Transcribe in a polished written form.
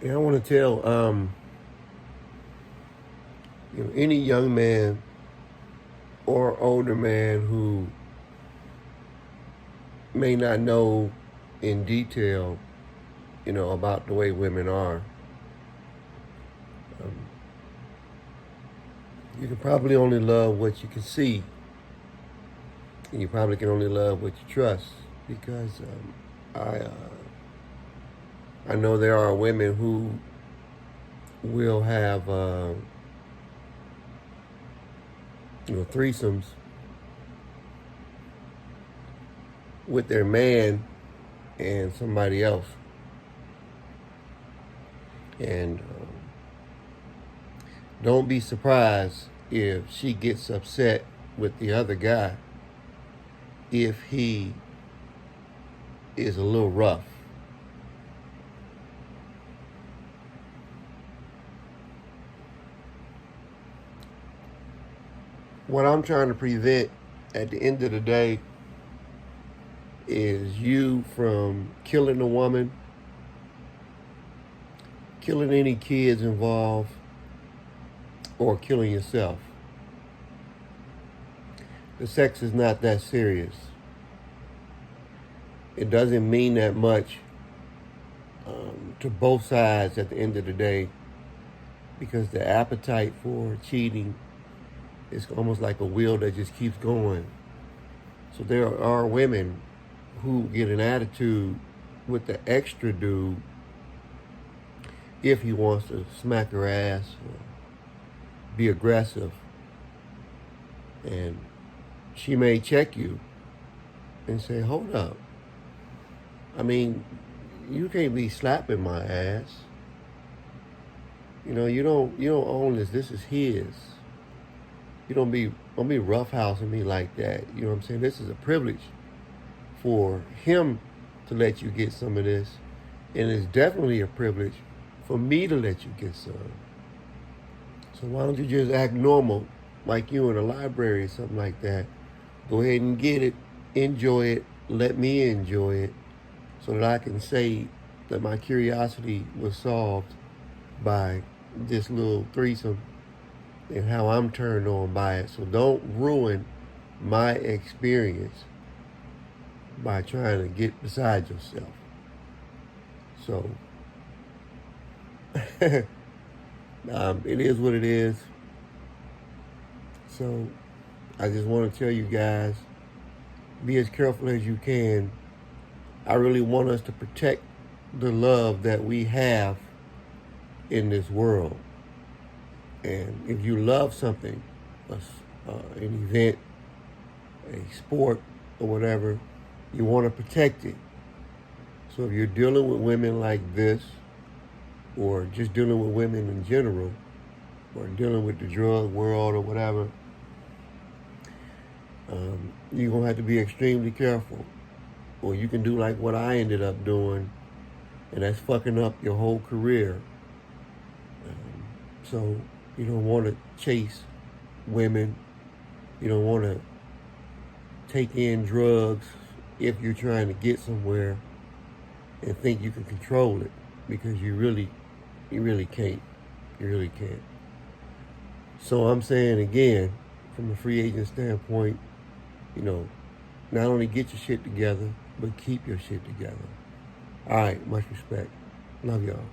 And I want to tell any young man or older man who may not know in detail, about the way women are. Um, you can probably only love what you can see, and you probably can only love what you trust. Because I know there are women who will have threesomes with their man and somebody else, and don't be surprised if she gets upset with the other guy if he is a little rough. What I'm trying to prevent at the end of the day is you from killing a woman, killing any kids involved, or killing yourself. The sex is not that serious. It doesn't mean that much to both sides at the end of the day, because the appetite for cheating is almost like a wheel that just keeps going. So there are women who get an attitude with the extra dude if he wants to smack her ass or be aggressive. And she may check you and say, hold up. I mean, you can't be slapping my ass. You don't own this. This is his. You don't be roughhousing me like that. You know what I'm saying? This is a privilege for him to let you get some of this. And it's definitely a privilege for me to let you get some. So why don't you just act normal, like you in a library or something like that? Go ahead and get it, enjoy it, let me enjoy it, so that I can say that my curiosity was solved by this little threesome and how I'm turned on by it. So don't ruin my experience by trying to get beside yourself. So it is what it is. So I just want to tell you guys, be as careful as you can. I really want us to protect the love that we have in this world. And if you love something, an event, a sport, or whatever, you want to protect it. So if you're dealing with women like this, or just dealing with women in general, or dealing with the drug world or whatever, you're going to have to be extremely careful. Or you can do like what I ended up doing, and that's fucking up your whole career. So you don't want to chase women. You don't want to take in drugs if you're trying to get somewhere and think you can control it, because you really can't. You really can't. So I'm saying again, from a free agent standpoint, not only get your shit together, but keep your shit together. All right, much respect. Love y'all.